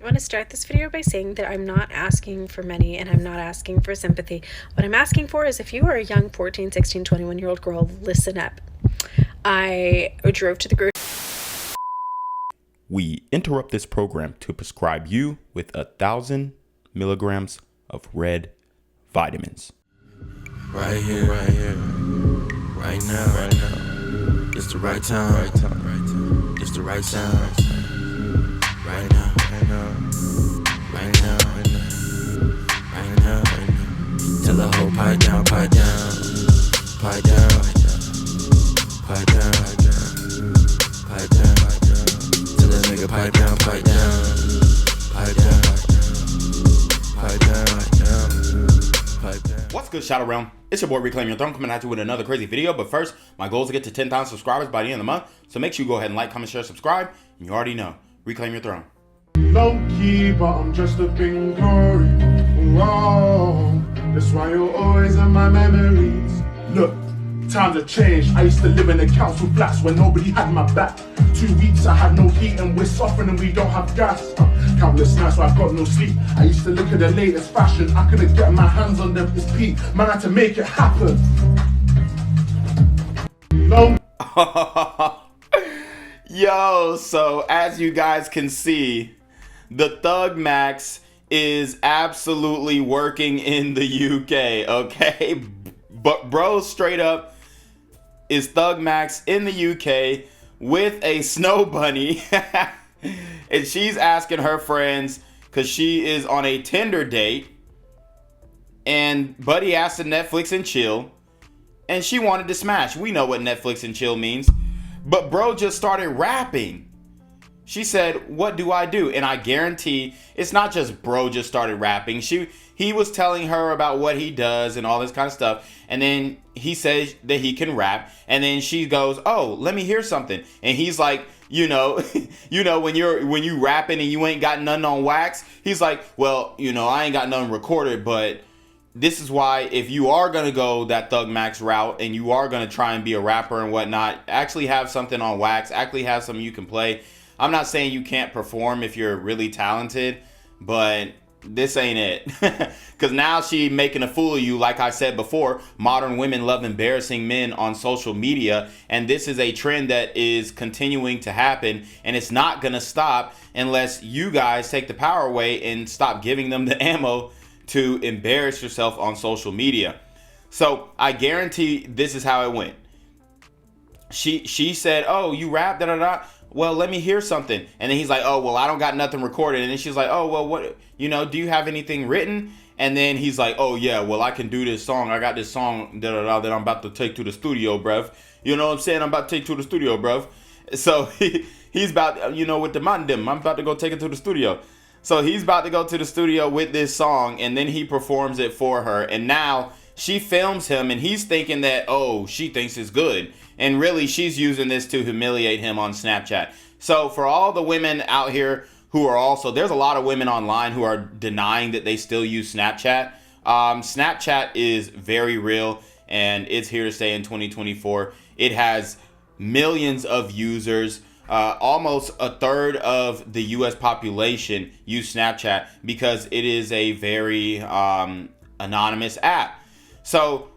I want to start this video by saying that I'm not asking for money and I'm not asking for sympathy. What I'm asking for is if you are a young 14, 16, 21-year-old girl, listen up. I drove to the grocery. We interrupt this program to prescribe you with 1,000 milligrams of red vitamins. Right here, right now. It's the right time, It's the right sound. Right now. Tell the whole pipe down. Tell the nigga pipe down. What's good, Shadow Realm? It's your boy Reclaim Your Throne coming at you with another crazy video. But first, my goal is to get to 10,000 subscribers by the end of the month. So make sure you go ahead and like, comment, share, subscribe. And you already know, Reclaim Your Throne. Low key, but I'm just a thing glory. Whoa, that's why you're always in my memories. Look, times have changed. I used to live in the council flats where nobody had my back. 2 weeks I had no heat and we're suffering and we don't have gas. Countless nights where I've got no sleep. I used to look at the latest fashion. I couldn't get my hands on them. It's peak. Man, I had to make it happen. Low. Yo, so as you guys can see, the Thug Max is absolutely working in the UK, okay? But bro, straight up is Thug Max in the UK with a snow bunny. And she's asking her friends, because she is on a Tinder date, and Buddy asked to Netflix and chill, and she wanted to smash. We know what Netflix and chill means. But bro just started rapping. She said, "What do I do?" And I guarantee it's not just bro just started rapping. He was telling her about what he does and all this kind of stuff. And then he says that he can rap. And then she goes, "Oh, let me hear something." And he's like, you know when you rapping and you ain't got nothing on wax. He's like, "Well, I ain't got nothing recorded, but this is why if you are going to go that Thug Max route and you are going to try and be a rapper and whatnot, actually have something on wax, actually have something you can play. I'm not saying you can't perform if you're really talented, but this ain't it." Because now she making a fool of you. Like I said before, modern women love embarrassing men on social media. And this is a trend that is continuing to happen. And it's not going to stop unless you guys take the power away and stop giving them the ammo to embarrass yourself on social media. So I guarantee this is how it went. She said, "Oh, you rap, da-da-da. Well, let me hear something." And then he's like, "Oh, well, I don't got nothing recorded." And then she's like, "Oh, well, what, do you have anything written?" And then he's like, "Oh, yeah, well, I can do this song. I got this song da-da-da that I'm about to take to the studio, bruv. You know what I'm saying? I'm about to take to the studio, bruv." So he's about, with the mandem, I'm about to go take it to the studio. So he's about to go to the studio with this song, and then he performs it for her. And now she films him, and he's thinking that, oh, she thinks it's good. And really, she's using this to humiliate him on Snapchat. So for all the women out here who are also, there's a lot of women online who are denying that they still use Snapchat. Snapchat is very real, and it's here to stay in 2024. It has millions of users. Almost a third of the U.S. population use Snapchat because it is a very anonymous app. So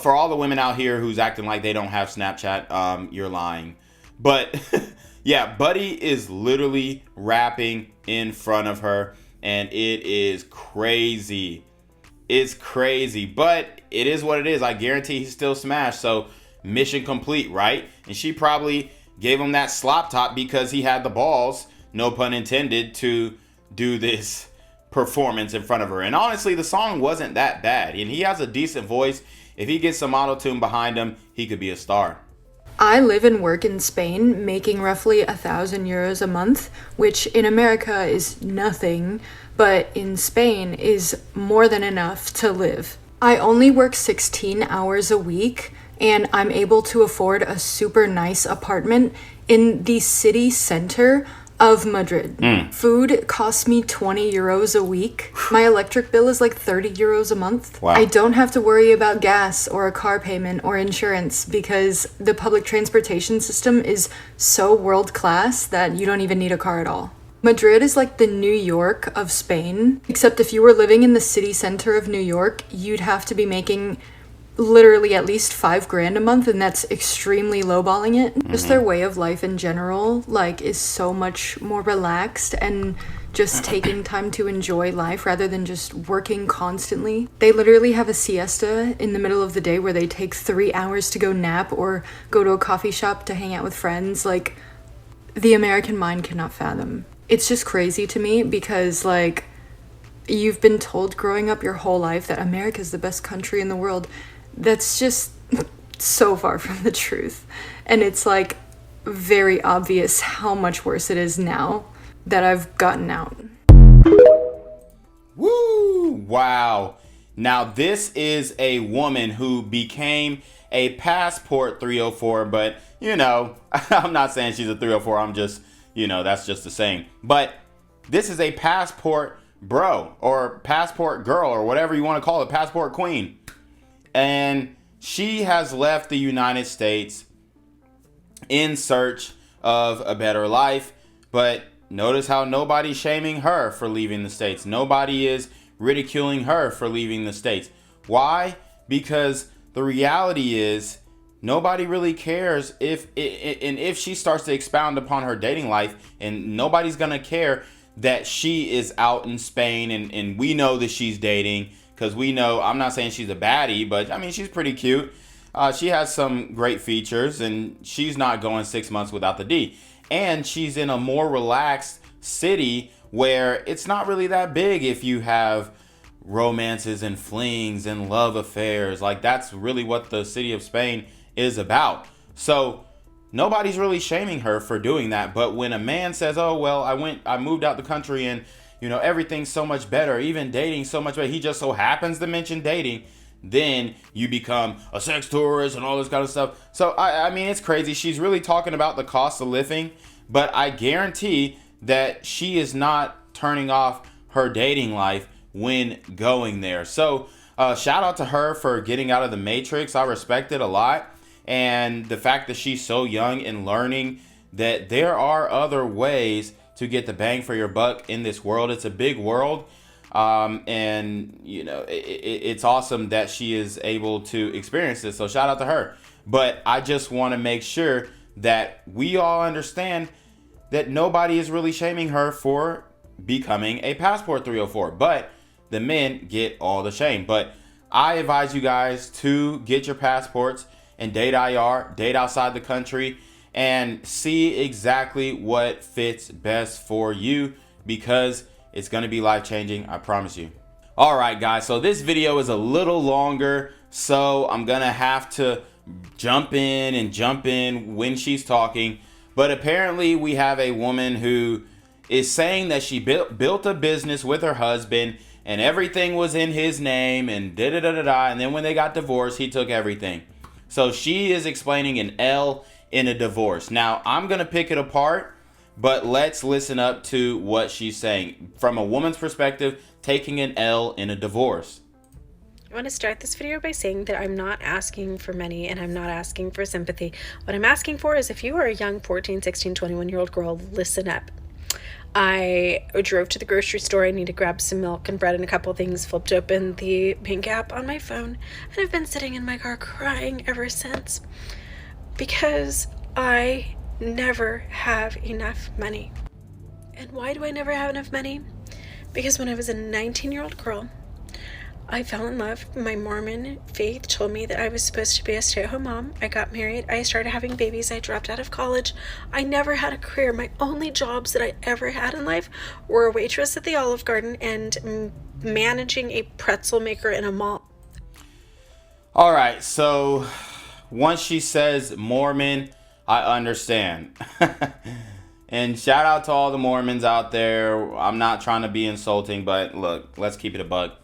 for all the women out here who's acting like they don't have Snapchat, you're lying. But yeah, Buddy is literally rapping in front of her, and it is crazy. It's crazy, but it is what it is. I guarantee he's still smashed. So mission complete, right? And she probably gave him that slop top because he had the balls, no pun intended, to do this performance in front of her. And honestly, the song wasn't that bad. And he has a decent voice. If he gets some auto-tune behind him, he could be a star. I live and work in Spain, making roughly 1,000 euros a month, which in America is nothing, but in Spain is more than enough to live. I only work 16 hours a week, and I'm able to afford a super nice apartment in the city center of Madrid. Food costs me 20 euros a week. My electric bill is like 30 euros a month. Wow. I don't have to worry about gas or a car payment or insurance because the public transportation system is so world class that you don't even need a car at all. Madrid is like the New York of Spain, except if you were living in the city center of New York, you'd have to be making literally at least $5,000 a month, and that's extremely lowballing it. Just their way of life in general, like, is so much more relaxed and just taking time to enjoy life rather than just working constantly. They literally have a siesta in the middle of the day where they take 3 hours to go nap or go to a coffee shop to hang out with friends. Like, the American mind cannot fathom. It's just crazy to me because, like, you've been told growing up your whole life that America is the best country in the world. That's just so far from the truth. And it's, like, very obvious how much worse it is now that I've gotten out. Woo! Wow. Now, this is a woman who became a passport 304, but, you know, I'm not saying she's a 304. I'm just, you know, that's just the saying. But this is a passport bro or passport girl or whatever you want to call it, passport queen. And she has left the United States in search of a better life. But notice how nobody's shaming her for leaving the States. Nobody is ridiculing her for leaving the States. Why? Because the reality is nobody really cares if she starts to expound upon her dating life, and nobody's going to care that she is out in Spain and we know that she's dating, because we know, I'm not saying she's a baddie, but I mean, she's pretty cute. She has some great features, and she's not going 6 months without the D. And she's in a more relaxed city where it's not really that big if you have romances and flings and love affairs. Like, that's really what the city of Spain is about. So nobody's really shaming her for doing that. But when a man says, oh, well, I moved out the country and, you know, everything's so much better, even dating so much better, he just so happens to mention dating, then you become a sex tourist and all this kind of stuff. So, I mean, it's crazy. She's really talking about the cost of living, but I guarantee that she is not turning off her dating life when going there. So, shout out to her for getting out of the matrix. I respect it a lot. And the fact that she's so young and learning that there are other ways to get the bang for your buck in this world. It's a big world. And you know, it's awesome that she is able to experience this. So shout out to her. But I just want to make sure that we all understand that nobody is really shaming her for becoming a passport 304, but the men get all the shame. But I advise you guys to get your passports and date IR, date outside the country, and see exactly what fits best for you, because it's going to be life-changing, I promise you. All right, guys, so this video is a little longer, so I'm going to have to jump in when she's talking. But apparently we have a woman who is saying that she built a business with her husband and everything was in his name and da-da-da-da-da. And then when they got divorced, he took everything. So she is explaining an L in a divorce. Now, I'm going to pick it apart, but let's listen up to what she's saying from a woman's perspective, taking an L in a divorce. I want to start this video by saying that I'm not asking for money and I'm not asking for sympathy. What I'm asking for is, if you are a young 14, 16, 21-year-old girl, listen up. I drove to the grocery store. I need to grab some milk and bread and a couple things, flipped open the bank app on my phone, and I've been sitting in my car crying ever since because I never have enough money. And why do I never have enough money? Because when I was a 19-year-old girl, I fell in love. My Mormon faith told me that I was supposed to be a stay-at-home mom. I got married. I started having babies. I dropped out of college. I never had a career. My only jobs that I ever had in life were a waitress at the Olive Garden and managing a pretzel maker in a mall. All right, so once she says Mormon, I understand. And shout out to all the Mormons out there. I'm not trying to be insulting, but look, let's keep it a buck.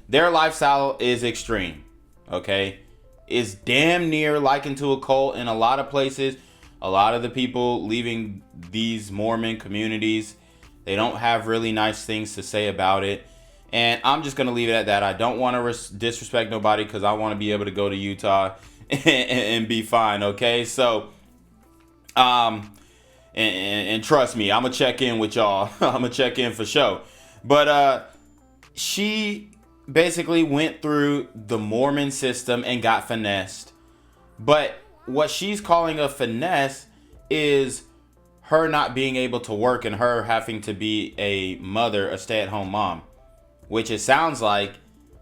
Their lifestyle is extreme, okay? It's damn near likened to a cult in a lot of places. A lot of the people leaving these Mormon communities, they don't have really nice things to say about it. And I'm just going to leave it at that. I don't want to disrespect nobody because I want to be able to go to Utah and be fine, okay? So, And trust me, I'm gonna check in with y'all. I'm gonna check in for sure. But she basically went through the Mormon system and got finessed. But what she's calling a finesse is her not being able to work and her having to be a mother, a stay-at-home mom, which it sounds like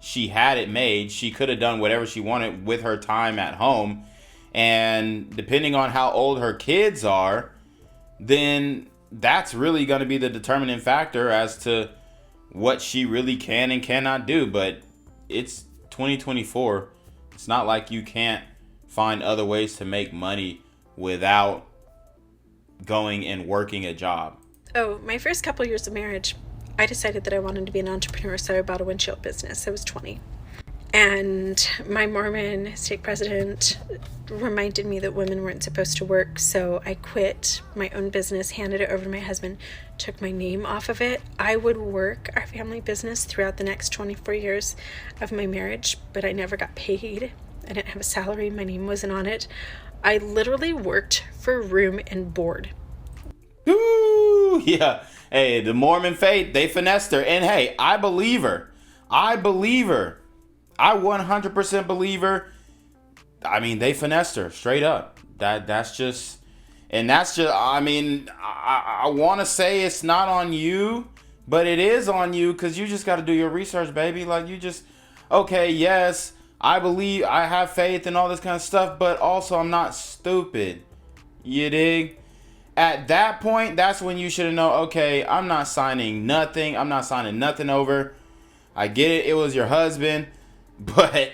she had it made. She could have done whatever she wanted with her time at home. And depending on how old her kids are, then that's really going to be the determining factor as to what she really can and cannot do. But it's 2024. It's not like you can't find other ways to make money without going and working a job. Oh, my first couple years of marriage, I decided that I wanted to be an entrepreneur, so I bought a windshield business. I was 20. And my Mormon stake president reminded me that women weren't supposed to work, so I quit my own business, handed it over to my husband, took my name off of it. I would work our family business throughout the next 24 years of my marriage, but I never got paid. I didn't have a salary. My name wasn't on it. I literally worked for room and board. Ooh, yeah. Hey, the Mormon faith, they finessed her. And hey, I believe her. I 100% believe her. I mean, they finessed her straight up. That's just, I mean, I want to say it's not on you, but it is on you because you just got to do your research, baby. Like okay, yes, I believe, I have faith and all this kind of stuff, but also I'm not stupid. You dig? At that point, that's when you should have known, okay, I'm not signing nothing. I'm not signing nothing over. I get it. It was your husband. But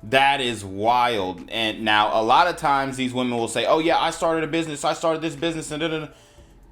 that is wild. And now a lot of times these women will say, oh yeah, I started this business.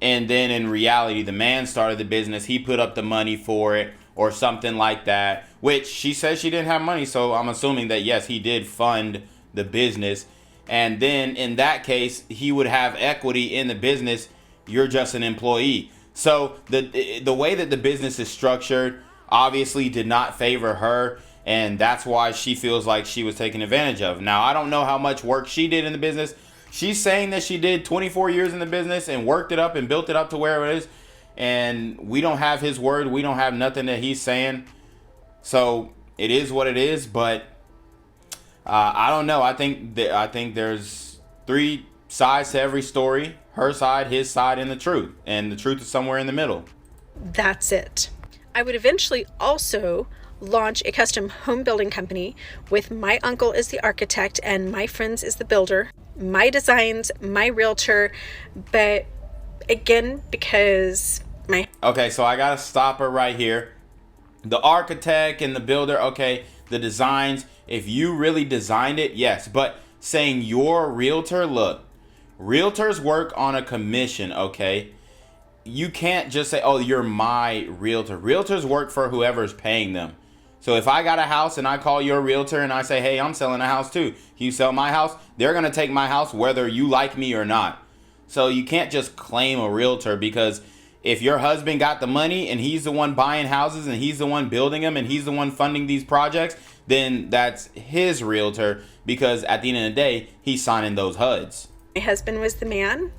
And then in reality, the man started the business. He put up the money for it or something like that, which she says she didn't have money. So I'm assuming that, yes, he did fund the business. And then in that case, he would have equity in the business. You're just an employee. So the way that the business is structured obviously did not favor her. And that's why she feels like she was taken advantage of. Now, I don't know how much work she did in the business. She's saying that she did 24 years in the business and worked it up and built it up to where it is. And we don't have his word. We don't have nothing that he's saying. So it is what it is. But I don't know. I think there's three sides to every story. Her side, his side, and the truth. And the truth is somewhere in the middle. That's it. I would eventually also launch a custom home building company with my uncle as the architect and my friends as the builder, my designs, my realtor. But again, because okay, so I gotta stop her right here. The architect and the builder, okay, the designs, if you really designed it, yes. But saying your realtor, look, realtors work on a commission, okay? You can't just say, oh, you're my realtor. Realtors work for whoever's paying them. So if I got a house and I call your realtor and I say, hey, I'm selling a house too. Can you sell my house? They're going to take my house whether you like me or not. So you can't just claim a realtor, because if your husband got the money and he's the one buying houses and he's the one building them and he's the one funding these projects, then that's his realtor, because at the end of the day, he's signing those HUDs. my husband was the man.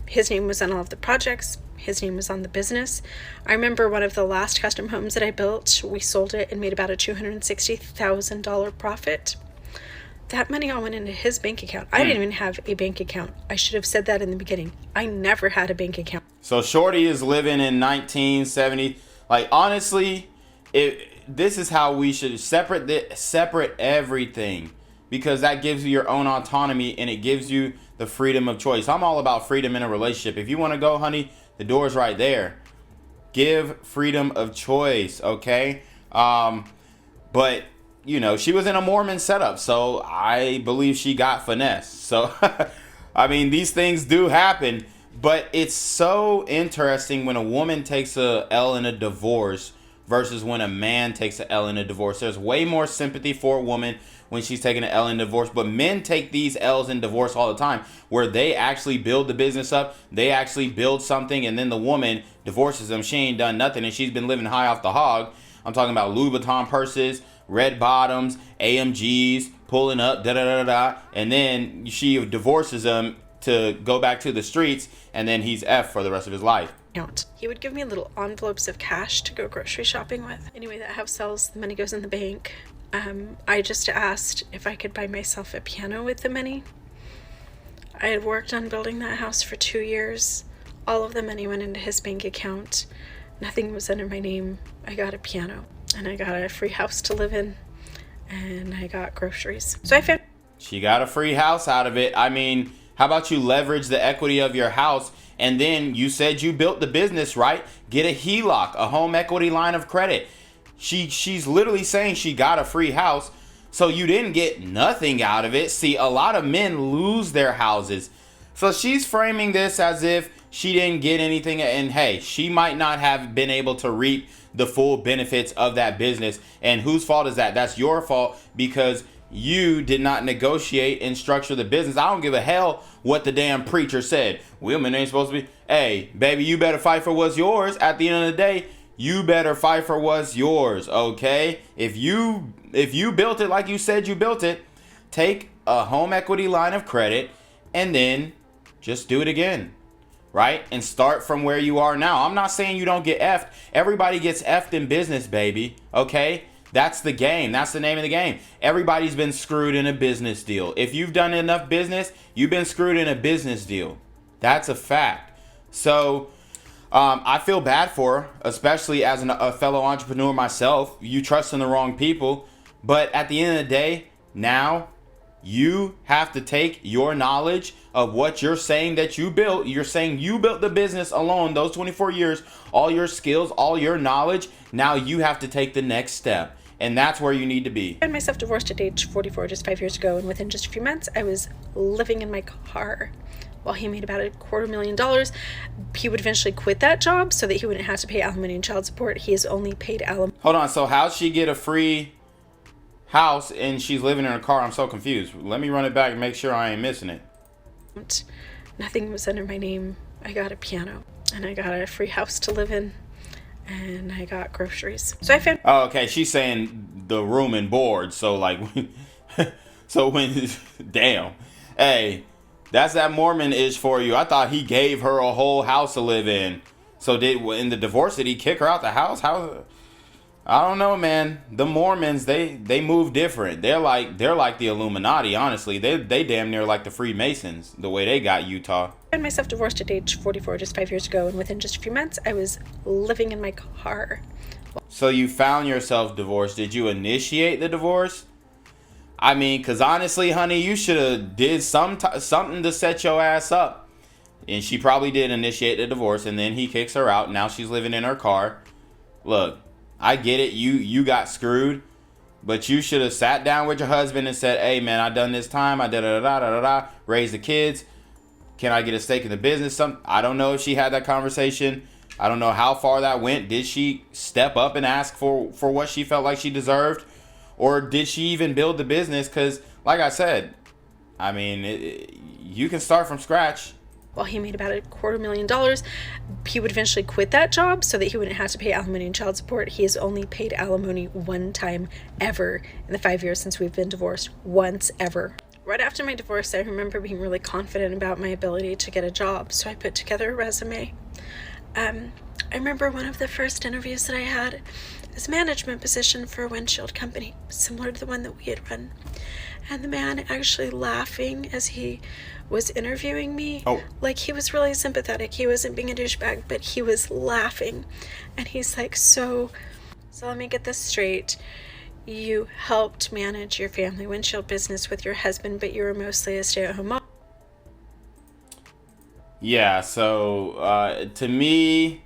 His name was on all of the projects. His name was on the business. I remember one of the last custom homes that I built, we sold it and made about a $260,000 profit. That money all went into his bank account. I didn't even have a bank account. I should have said that in the beginning. I never had a bank account. So Shorty is living in 1970. Like, honestly, this is how we should separate everything, because that gives you your own autonomy and it gives you the freedom of choice. I'm all about freedom in a relationship. If you want to go, honey, the door's right there. Give freedom of choice, okay? But, you know, she was in a Mormon setup, so I believe she got finessed. So, I mean, these things do happen, but it's so interesting when a woman takes a L in a divorce versus when a man takes an L in a divorce. There's way more sympathy for a woman when she's taking an L in divorce, but men take these L's in divorce all the time, where they actually build the business up, they actually build something, and then the woman divorces them. She ain't done nothing, and she's been living high off the hog. I'm talking about Louis Vuitton purses, red bottoms, AMGs, pulling up, and then she divorces them to go back to the streets, and then he's F for the rest of his life. He would give me little envelopes of cash to go grocery shopping with. Anyway, that house sells, the money goes in the bank. I just asked if I could buy myself a piano with the money. I had worked on building that house for 2 years. All of the money went into his bank account. Nothing was under my name. I got a piano, and I got a free house to live in, and I got groceries. So I found... She got a free house out of it. I mean, how about you leverage the equity of your house, and then you said you built the business, right? Get a HELOC, a home equity line of credit. She's literally saying she got a free house, so you didn't get nothing out of it. See, a lot of men lose their houses. So she's framing this as if she didn't get anything, and hey, she might not have been able to reap the full benefits of that business. And whose fault is that? That's your fault, because you did not negotiate and structure the business. I don't give a hell what the damn preacher said. Women ain't supposed to be. Hey, baby, you better fight for what's yours. At the end of the day, you better fight for what's yours, okay? If you built it like you said you built it, take a home equity line of credit and then just do it again, right? And start from where you are now. I'm not saying you don't get effed. Everybody gets effed in business, baby, okay? That's the game. That's the name of the game. Everybody's been screwed in a business deal. If you've done enough business, you've been screwed in a business deal. That's a fact. So I feel bad for her, especially as a fellow entrepreneur myself. You trust in the wrong people. But at the end of the day, now you have to take your knowledge of what you're saying that you built. You're saying you built the business alone, those 24 years, all your skills, all your knowledge. Now you have to take the next step. And that's where you need to be. I found myself divorced at age 44 just 5 years ago, and within just a few months, I was living in my car. While he made about $250,000, he would eventually quit that job so that he wouldn't have to pay alimony and child support. He has only paid alimony. Hold on, so how'd she get a free house and she's living in her car? I'm so confused. Let me run it back and make sure I ain't missing it. Nothing was under my name. I got a piano, and I got a free house to live in, and I got groceries. So I found... Oh, okay, she's saying the room and board. So like, so when, damn, hey, that's that Mormon-ish for you. I thought he gave her a whole house to live in. So in the divorce, did he kick her out the house? How? I don't know, man. The Mormons, they move different. They're like the Illuminati, honestly. They damn near like the Freemasons, the way they got Utah. I found myself divorced at age 44 just 5 years ago, and within just a few months, I was living in my car. So you found yourself divorced. Did you initiate the divorce? I mean, because honestly, honey, you should have did something to set your ass up. And she probably did initiate the divorce, and then he kicks her out. Now she's living in her car. Look, I get it. You got screwed, but you should have sat down with your husband and said, "Hey, man, I done this time. I da raised the kids. Can I get a stake in the business?" I don't know if she had that conversation. I don't know how far that went. Did she step up and ask for what she felt like she deserved? Or did she even build the business? Because, like I said, I mean, you can start from scratch. While he made about $250,000, he would eventually quit that job so that he wouldn't have to pay alimony and child support. He has only paid alimony one time ever in the 5 years since we've been divorced. Once ever. Right after my divorce, I remember being really confident about my ability to get a job, so I put together a resume. I remember one of the first interviews that I had is a management position for a windshield company, similar to the one that we had run. And the man actually laughing as he was interviewing me. Oh. Like, he was really sympathetic. He wasn't being a douchebag, but he was laughing. And he's like, so let me get this straight. You helped manage your family windshield business with your husband, but you were mostly a stay-at-home mom. Yeah, so to me,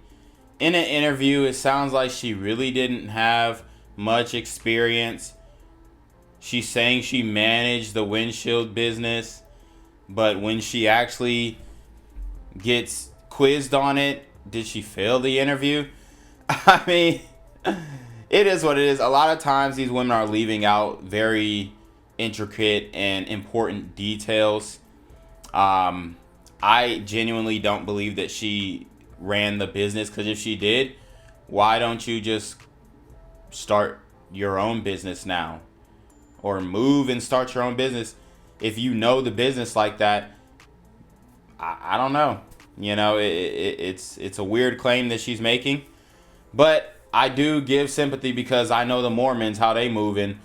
in an interview, it sounds like she really didn't have much experience. She's saying she managed the windshield business, but when she actually gets quizzed on it, did she fail the interview? I mean, it is what it is. A lot of times these women are leaving out very intricate and important details. I genuinely don't believe that she ran the business, because if she did, why don't you just start your own business now, or move and start your own business? If you know the business like that, I don't know. You know, it's a weird claim that she's making, but I do give sympathy because I know the Mormons, how they moving.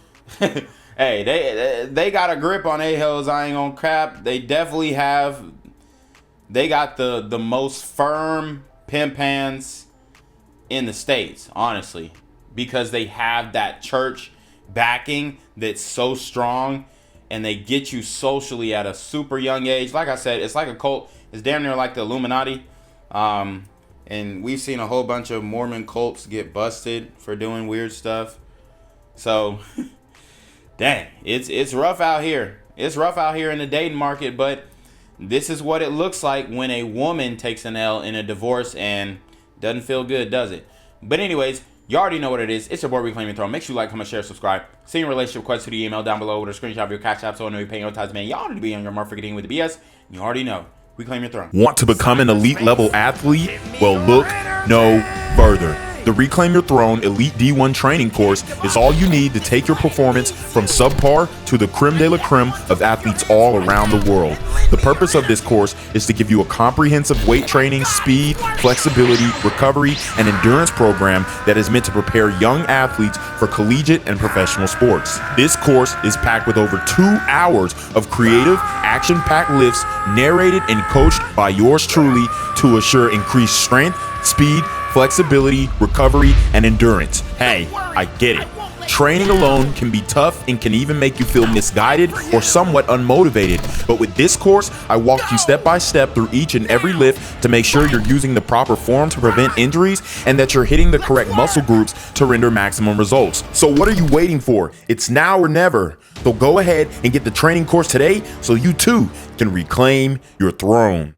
Hey, they got a grip on a-hoes. I ain't gonna crap. They definitely have. They got the most firm pimp hands in the States, honestly, because they have that church backing that's so strong, and they get you socially at a super young age. Like I said, it's like a cult. It's damn near like the Illuminati. And we've seen a whole bunch of Mormon cults get busted for doing weird stuff. So, dang, it's rough out here. It's rough out here in the dating market, but this is what it looks like when a woman takes an L in a divorce and doesn't feel good, does it? But anyways, you already know what it is. It's your boy Reclaim Your Throne. Make sure you like, comment, share, subscribe. Send your relationship request to the email down below with a screenshot of your CashApp so I know you're paying your tithes, man. Y'all need to be on your mark for getting with the BS. You already know. Reclaim Your Throne. Want to become an elite level athlete? Well, look no further. The Reclaim Your Throne Elite D1 training course is all you need to take your performance from subpar to the creme de la creme of athletes all around the world. The purpose of this course is to give you a comprehensive weight training, speed, flexibility, recovery, and endurance program that is meant to prepare young athletes for collegiate and professional sports. This course is packed with over 2 hours of creative, action-packed lifts narrated and coached by yours truly to assure increased strength, speed, flexibility, recovery, and endurance. Hey, I get it. Training alone can be tough and can even make you feel misguided or somewhat unmotivated. But with this course, I walk you step by step through each and every lift to make sure you're using the proper form to prevent injuries and that you're hitting the correct muscle groups to render maximum results. So what are you waiting for? It's now or never. So go ahead and get the training course today so you too can reclaim your throne.